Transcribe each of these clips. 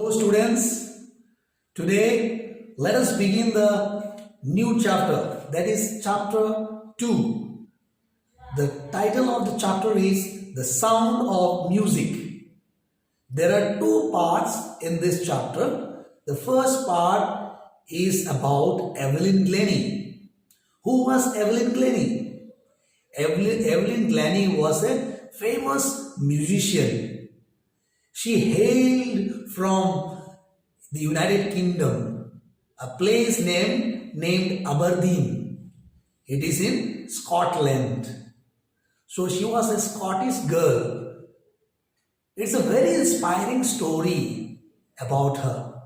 Hello students, today let us begin the new chapter, that is chapter 2. The title of the chapter is The Sound of Music. There are two parts in this chapter. The first part is about Evelyn Glennie. Who was Evelyn Glennie? Evelyn Glennie was a famous musician. She hailed from the United Kingdom, a place named Aberdeen. It is in Scotland. So she was a Scottish girl. It's a very inspiring story about her.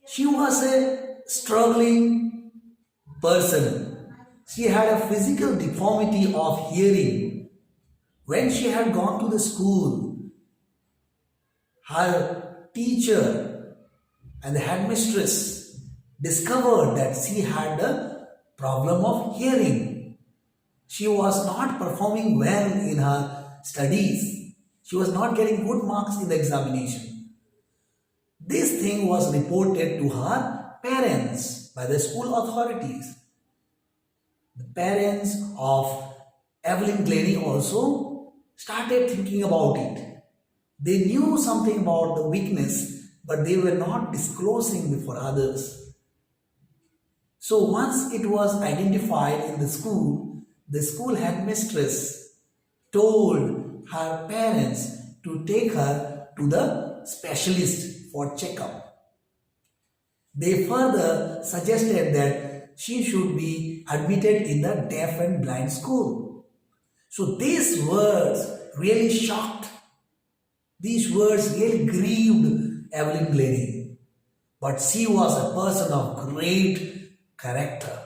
She was a struggling person. She had a physical deformity of hearing. When she had gone to the school, her teacher and the headmistress discovered that she had a problem of hearing. She was not performing well in her studies. She was not getting good marks in the examination. This thing was reported to her parents by the school authorities. The parents of Evelyn Glennie also started thinking about it. They knew something about the weakness, but they were not disclosing before others. So once it was identified in the school headmistress told her parents to take her to the specialist for checkup. They further suggested that she should be admitted in the deaf and blind school. So these words really shocked. These words really grieved Evelyn Glennie. But she was a person of great character.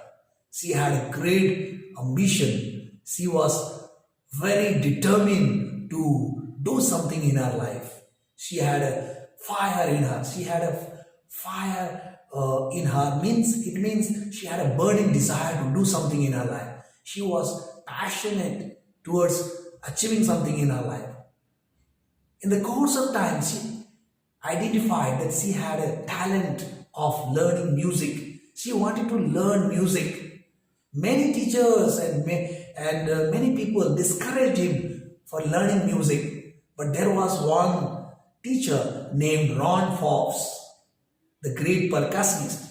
She had a great ambition. She was very determined to do something in her life. She had a fire in her. She had a fire in her. It means she had a burning desire to do something in her life. She was passionate towards achieving something in her life. In the course of time, she identified that she had a talent of learning music. She wanted to learn music. Many teachers and many people discouraged him for learning music. But there was one teacher named Ron Forbes, the great percussionist.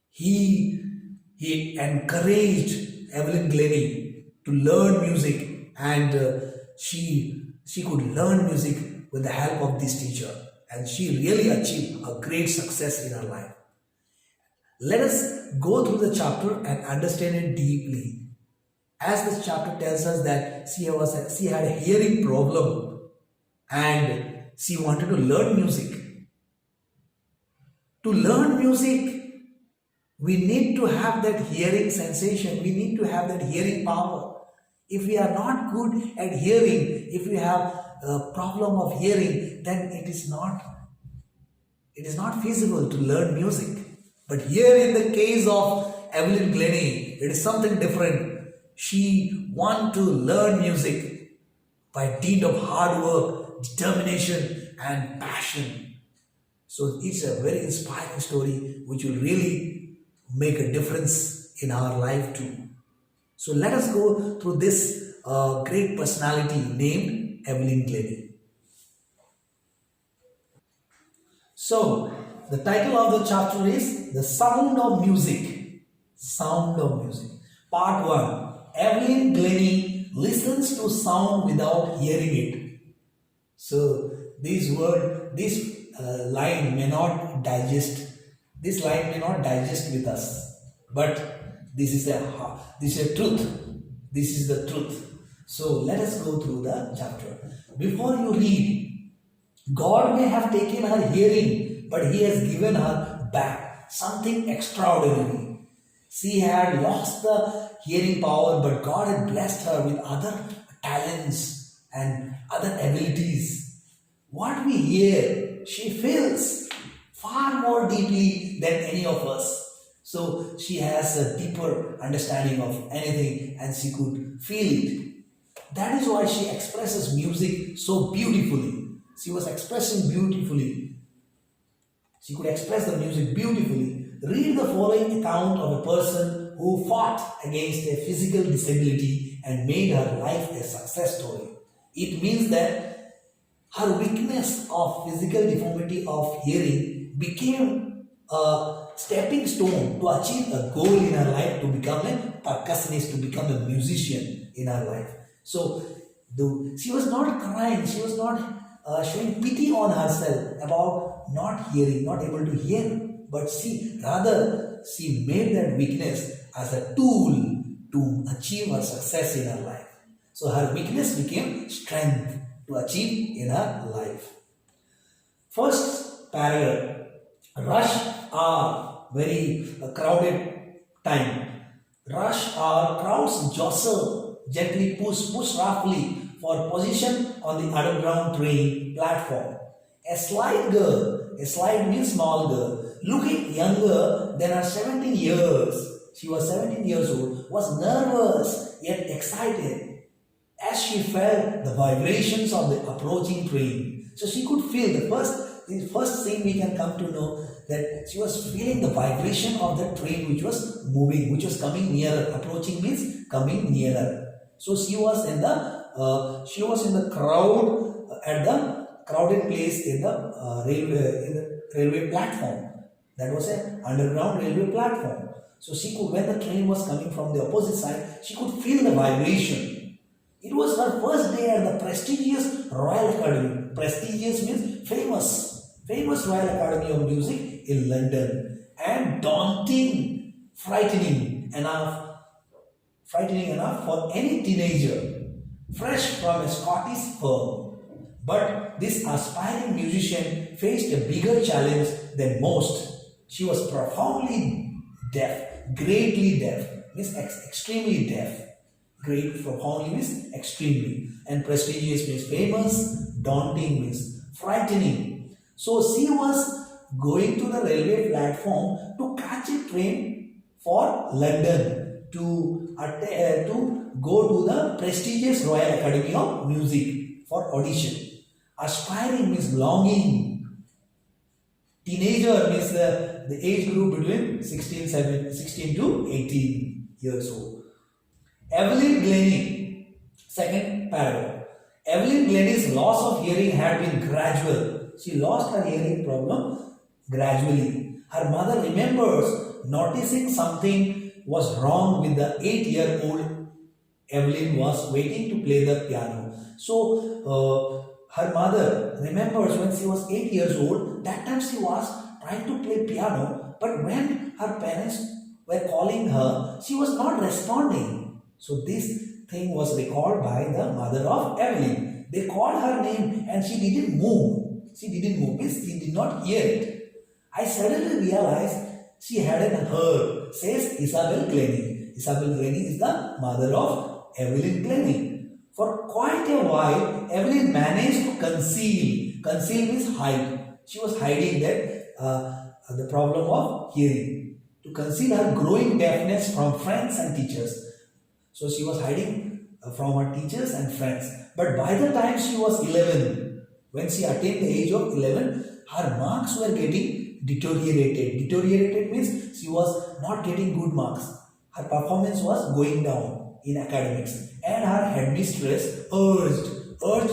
He encouraged Evelyn Glennie to learn music, and she could learn music with the help of this teacher, and she really achieved a great success in her life. Let us go through the chapter and understand it deeply. As this chapter tells us that she had a hearing problem and she wanted to learn music. To learn music, we need to have that hearing sensation. We need to have that hearing power. If we are not good at hearing, if we have a problem of hearing, then it is not feasible to learn music. But here in the case of Evelyn Glennie, it is something different. She wanted to learn music by dint of hard work, determination and passion. So it's a very inspiring story which will really make a difference in our life too. So let us go through this great personality named Evelyn Glennie. So the title of the chapter is The Sound of Music. Sound of Music. Part 1. Evelyn Glennie listens to sound without hearing it. So this line may not digest. This line may not digest with us, but this is a truth. This is the truth. So let us go through the chapter. Before you read, God may have taken her hearing, but He has given her back something extraordinary. She had lost the hearing power, but God had blessed her with other talents and other abilities. What we hear, she feels far more deeply than any of us. So she has a deeper understanding of anything and she could feel it. That is why she expresses music so beautifully. She was expressing beautifully She could express the music beautifully. Read the following account of a person who fought against a physical disability and made her life a success story. It means that her weakness of physical deformity of hearing became a stepping stone to achieve a goal in her life, to become a percussionist, to become a musician in her life. So she was not crying, she was not showing pity on herself about not hearing, not able to hear, but she made that weakness as a tool to achieve her success in her life. So her weakness became strength to achieve in her life. First paragraph. Rush hour, very crowded time. Rush hour, crowds jostle, gently push roughly for position on the underground train platform. A slight means small girl, looking younger than her 17 years. She was 17 years old, was nervous yet excited as she felt the vibrations of the approaching train. So she could feel the first thing we can come to know, that she was feeling the vibration of the train which was moving, which was coming nearer. Approaching means coming nearer. So she was in the crowd at the crowded place in the railway platform. That was an underground railway platform. So she could, when the train was coming from the opposite side, she could feel the vibration. It was her first day at the prestigious Royal Academy. Prestigious means famous Royal Academy of Music in London, and frightening enough for any teenager fresh from a Scottish firm. But this aspiring musician faced a bigger challenge than most. She was profoundly deaf, greatly deaf, means extremely deaf. Great, profoundly means extremely, and prestigious means famous, daunting means frightening. So she was going to the railway platform to catch a train for London to go to the prestigious Royal Academy of Music for audition. Aspiring means longing. Teenager means the age group between 16 to 18 years old. Evelyn Glennie, second paragraph. Evelyn Glennie's loss of hearing had been gradual. She lost her hearing problem gradually. Her mother remembers noticing something was wrong with the 8-year-old Evelyn was waiting to play the piano. So her mother remembers when she was 8 years old, that time she was trying to play piano, but when her parents were calling her, she was not responding. So this thing was recalled by the mother of Evelyn. They called her name and she didn't move. Means she did not hear it. I suddenly realized she hadn't heard, says Isabel Glennie. Isabel Glennie is the mother of Evelyn Glennie. For quite a while, Evelyn managed to conceal. Conceal means hide. She was hiding the problem of hearing. To conceal her growing deafness from friends and teachers. So she was hiding from her teachers and friends. But by the time she was 11, when she attained the age of 11, her marks were getting deteriorated. Deteriorated means she was not getting good marks. Her performance was going down in academics. And her headmistress urged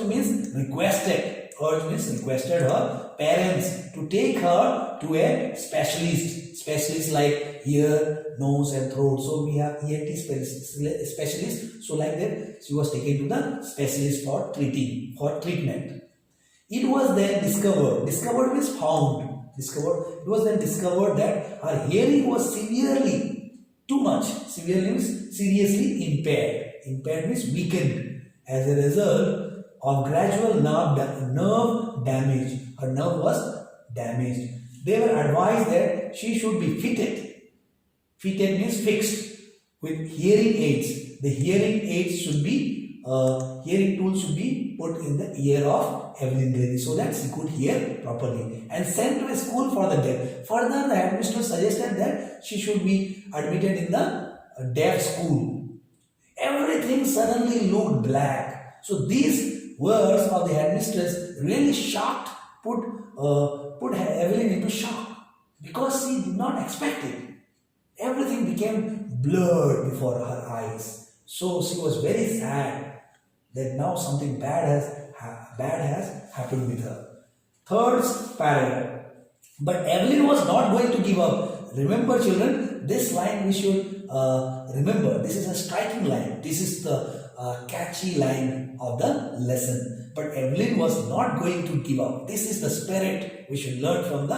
means requested her parents to take her to a specialist like ear, nose and throat. So we have ENT specialist. So like that, she was taken to the specialist for treatment. It was then discovered means found. It was then discovered that her hearing was severely means seriously impaired. Impaired means weakened as a result of gradual nerve damage. Her nerve was damaged. They were advised that she should be fitted. Fitted means fixed with hearing aids. The hearing aids should be hearing tool should be put in the ear of Evelyn Glennie so that she could hear properly, and sent to a school for the deaf. Further, the headmistress suggested that she should be admitted in the deaf school. Everything suddenly looked black. So these words of the headmistress really put Evelyn into shock. expect it. Everything became blurred before her eyes. So she was very sad that now something bad has happened with her. Third parallel. But Evelyn was not going to give up. Remember, children, this line we should remember. This is a striking line. This is the catchy line of the lesson. But Evelyn was not going to give up. This is the spirit we should learn from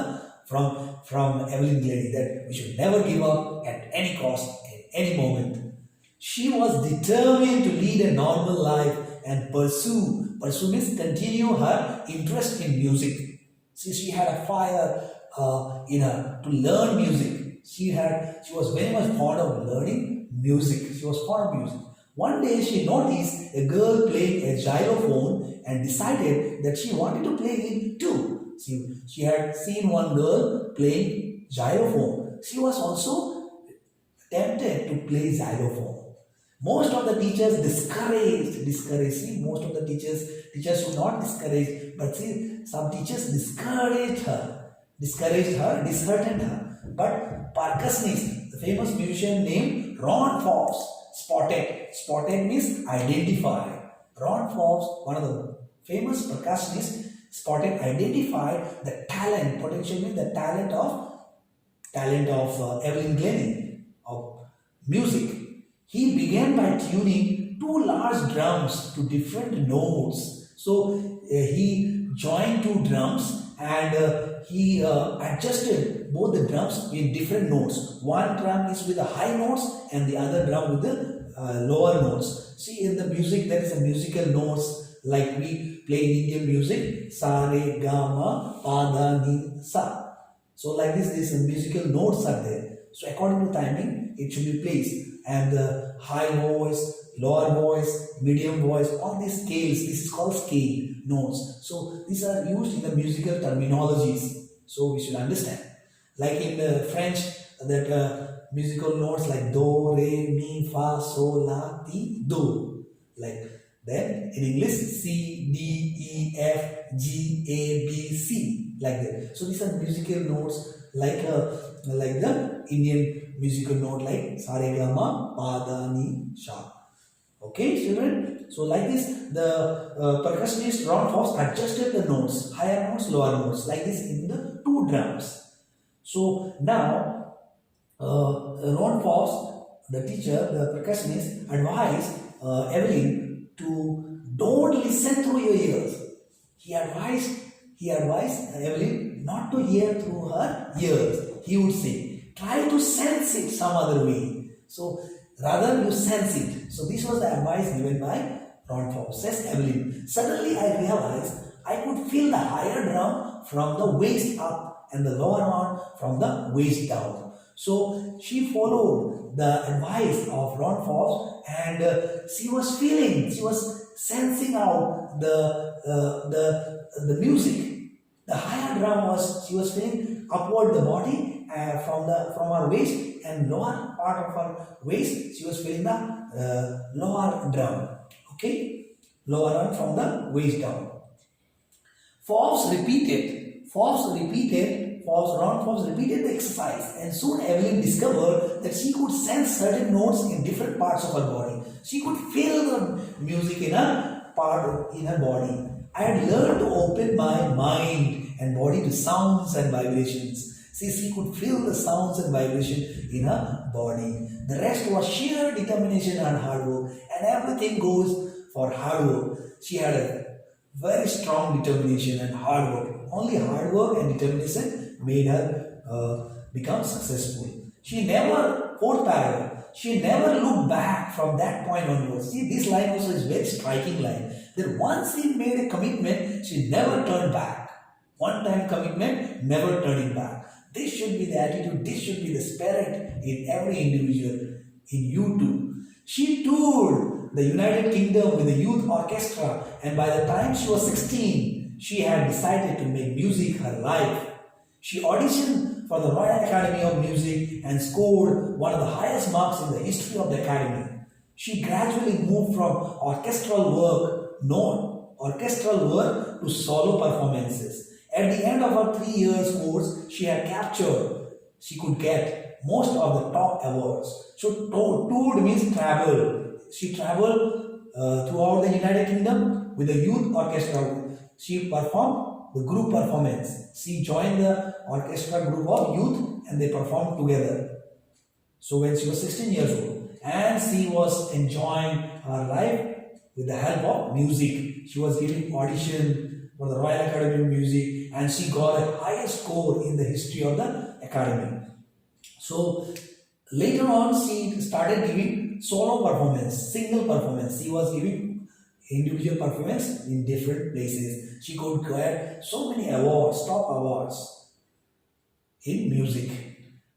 from Evelyn Glady, that we should never give up at any cost, at any moment. She was determined to lead a normal life and pursue means continue her interest in music. See, she had a fire in her to learn music. She was very much fond of learning music. She was fond of music. One day she noticed a girl playing a xylophone and decided that she wanted to play it too. She had seen one girl playing xylophone. She was also tempted to play xylophone. Most of the teachers discouraged. See, most of the teachers would not discourage, but see, some teachers disheartened her, disheartened her. But percussionist, the famous musician named Ron Forbes, spotted means identify. Ron Forbes, one of the famous percussionists, identified the talent. Potential means the talent of Evelyn Glennie of music. He began by tuning two large drums to different notes. So he joined two drums and he adjusted both the drums in different notes. One drum is with the high notes and the other drum with the lower notes. See, in the music there is a musical notes like we play in Indian music, sa, re, ga, ma, pa, da, ni, sa. So like this, these musical notes are there. So according to timing, it should be placed. And the high voice, lower voice, medium voice, all these scales, this is called scale notes. So these are used in the musical terminologies. So we should understand. Like in French, that musical notes like do, re, mi, fa, sol, la, ti, do. Like then in English, C, D, E, F, G, A, B, C. Like that. So these are musical notes like the Indian musical note like sa, re, ga, ma, pa, da, ni, sha. Okay, children. So like this, the percussionist Ron Forbes adjusted the notes, higher notes, lower notes, like this in the two drums. So now, Ron Forbes, the teacher, the percussionist, advised Evelyn to don't listen through your ears. He advised Evelyn not to hear through her ears. He would say, try to sense it some other way. So rather you sense it. So this was the advice given by Ron Forbes. Says Evelyn, suddenly I realized I could feel the higher drum from the waist up and the lower one from the waist down. So she followed the advice of Ron Forbes and she was sensing out the music. The higher drum she was feeling upward the body from her waist, and lower part of her waist she was feeling the lower drum. Okay, lower arm from the waist down. Ron Forbes repeated the exercise, and soon Evelyn discovered that she could sense certain notes in different parts of her body. She could feel the music in a part in her body. I had learned to open my mind and body to sounds and vibrations. See, she could feel the sounds and vibration in her body. The rest was sheer determination and hard work, and everything goes for hard work. She had a very strong determination and hard work. Only hard work and determination made her become successful. She never looked back from that point onwards. See, this line also is very striking line. That once she made a commitment, she never turned back. One time commitment, never turning back. This should be the attitude, this should be the spirit in every individual, in you too. She toured the United Kingdom with a youth orchestra, and by the time she was 16, she had decided to make music her life. She auditioned for the Royal Academy of Music and scored one of the highest marks in the history of the Academy. She gradually moved from orchestral work to solo performances. At the end of her 3 years course, she had captured she could get most of the top awards. So toured means travel. She traveled throughout the United Kingdom with the youth orchestra. She performed the group performance. She joined the orchestra group of youth and they performed together. So when she was 16 years old, and she was enjoying her life with the help of music. She was giving audition for the Royal Academy of Music and she got a highest score in the history of the Academy. So later on she started giving solo performance, single performance. She was giving individual performance in different places. She could get so many awards, top awards in music.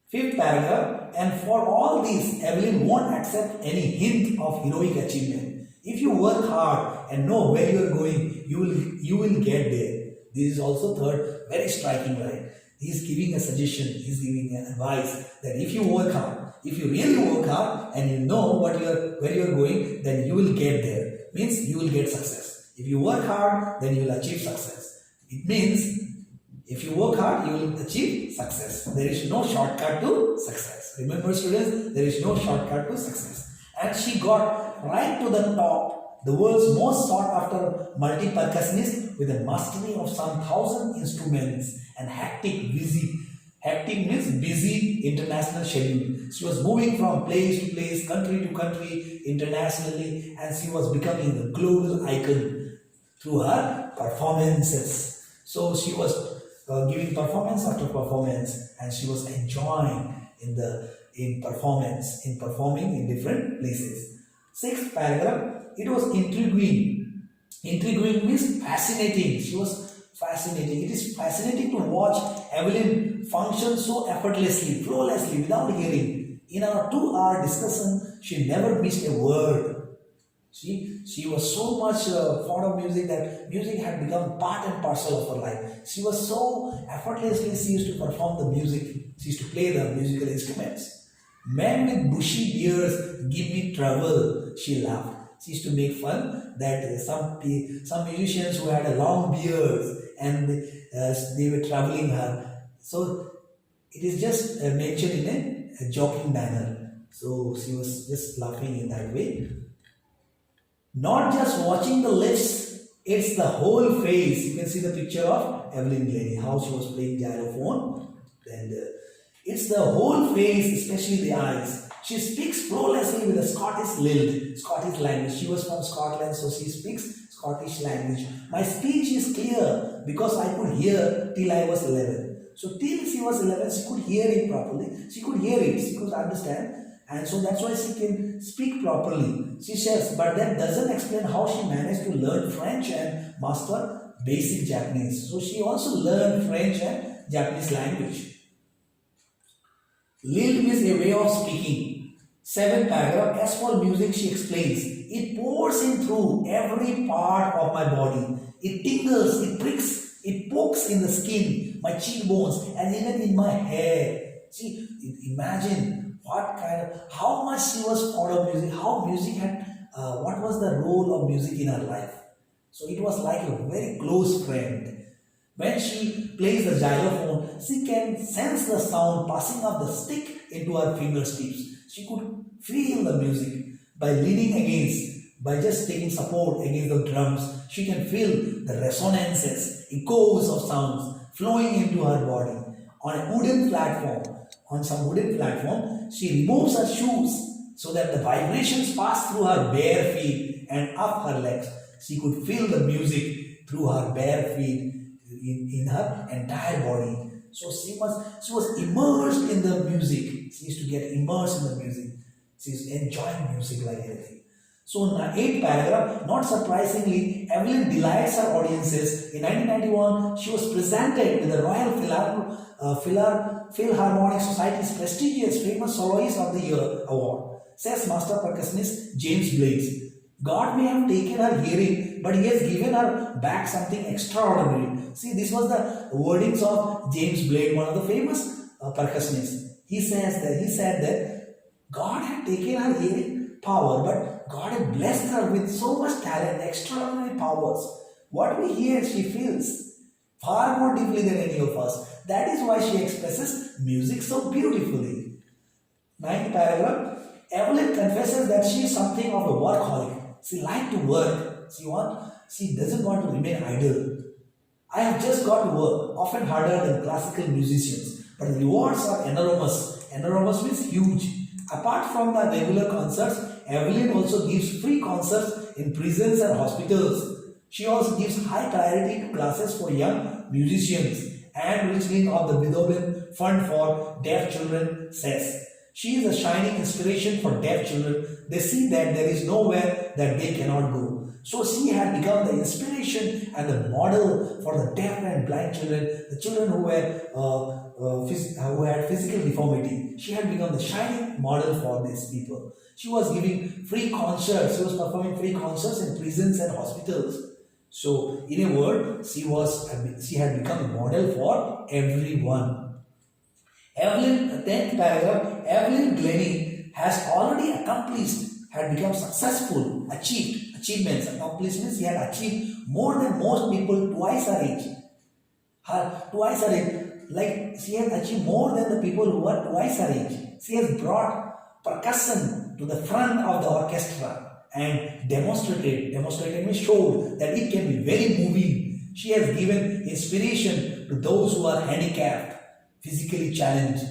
Fifth paragraph, and for all these, Evelyn won't accept any hint of heroic achievement. If you work hard and know where you are going, you will get there. This is also third, very striking line. He is giving a suggestion, he is giving an advice that if you work hard, if you really work hard and you know where you are going, then you will get there. Means you will get success. If you work hard, then you will achieve success. It means if you work hard, you will achieve success. There is no shortcut to success. Remember students, there is no shortcut to success. And she got right to the top, the world's most sought after multi-percussionist with a mastery of some 1,000 instruments and hectic means busy international schedule. She was moving from place to place, country to country, internationally, and she was becoming a global icon through her performances. So she was giving performance after performance, and she was enjoying in performing in different places. Sixth paragraph, it was intriguing. Intriguing means fascinating. She was fascinating. It is fascinating to watch Evelyn function so effortlessly, flawlessly, without hearing. In our 2-hour discussion, she never missed a word. She was so much fond of music that music had become part and parcel of her life. She was so effortlessly, she used to perform the music. She used to play the musical instruments. Men with bushy beards give me trouble, she laughed. She used to make fun that some musicians who had a long beards and they were troubling her. So it is just mentioned in a joking manner. So she was just laughing in that way. Not just watching the lips, it's the whole face. You can see the picture of Evelyn Glennie, how she was playing xylophone. And it's the whole face, especially the eyes. She speaks flawlessly with a Scottish lilt, Scottish language. She was from Scotland, so she speaks Scottish language. My speech is clear because I could hear till I was 11. So till she was 11, she could hear it properly. She could hear it, she could understand. And so that's why she can speak properly. She says, but that doesn't explain how she managed to learn French and master basic Japanese. So she also learned French and Japanese language. Lilt is a way of speaking. 7th paragraph, as for music, she explains, it pours in through every part of my body. It tingles, it pricks, it pokes in the skin, my cheekbones, and even in my hair. See, imagine how much she was fond of music, how music had, what was the role of music in her life. So it was like a very close friend. When she plays the xylophone, she can sense the sound passing up the stick into her fingertips. She could feel the music by leaning against, by just taking support against the drums. She can feel the resonances, echoes of sounds flowing into her body. On some wooden platform, she removes her shoes so that the vibrations pass through her bare feet and up her legs. She could feel the music through her bare feet in her entire body. So she was immersed in the music. She used to get immersed in the music. She is enjoying music like anything. So in the 8th paragraph, not surprisingly, Evelyn delights her audiences. In 1991, she was presented with the Royal Philharmonic Society's prestigious Famous Soloist of the Year award. Says master percussionist James Blades. God may have taken her hearing, but he has given her back something extraordinary. See, this was the wordings of James Blade, one of the famous percussionists. He said that God had taken her hearing power, but God had blessed her with so much talent, extraordinary powers. What we hear, she feels far more deeply than any of us. That is why she expresses music so beautifully. Ninth paragraph. Evelyn confesses that she is something of a workaholic. She likes to work. She doesn't want to remain idle. I have just got to work, often harder than classical musicians, but the rewards are enormous. Enormous means huge. Apart from the regular concerts, Evelyn also gives free concerts in prisons and hospitals. She also gives high priority to classes for young musicians and richling of the Beethoven Fund for Deaf Children says. She is a shining inspiration for deaf children. They see that there is nowhere that they cannot go. So she had become the inspiration and the model for the deaf and blind children, the children who had physical deformity. She had become the shining model for these people. She was giving free concerts. She was performing free concerts in prisons and hospitals. So, in a word, she had become a model for everyone. Evelyn, 10th paragraph, Evelyn Glennie has already accomplished, had become successful, achievements. Accomplished means she had achieved more than most people twice her age. Like she has achieved more than the people who are twice her age. She has brought percussion to the front of the orchestra and demonstrated means showed that it can be very moving. She has given inspiration to those who are handicapped, physically challenged,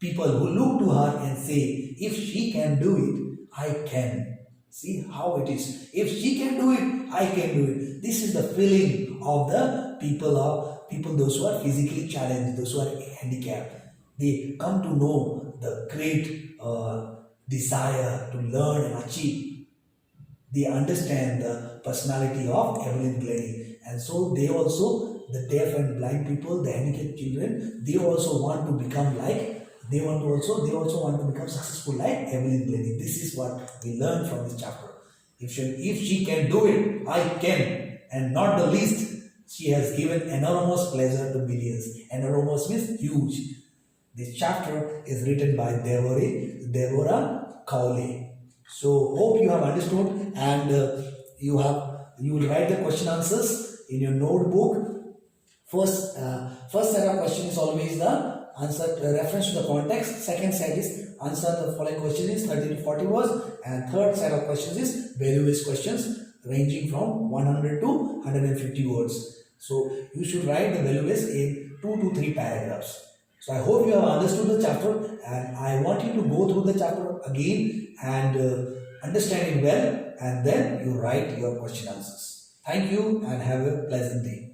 people who look to her and say, if she can do it, I can. See how it is. If she can do it, I can do it. This is the feeling of the people those who are physically challenged, those who are handicapped. They come to know the great desire to learn and achieve. They understand the personality of Evelyn Glennie, and so they also, the deaf and blind people, the handicapped children, they also want to become like. They also want to become successful like Evelyn Glennie. This is what we learn from this chapter. If she can do it, I can, and not the least, she has given enormous pleasure to millions. Enormous means huge. This chapter is written by Deborah Cowley. So hope you have understood, and you will write the question answers in your notebook. First set of questions is always the answer reference to the context. Second set is answer the following question is 30 to 40 words, and third set of questions is value-based questions ranging from 100 to 150 words. So you should write the value-based in 2 to 3 paragraphs. So I hope you have understood the chapter, and I want you to go through the chapter again and understand it well, and then you write your question answers. Thank you and have a pleasant day.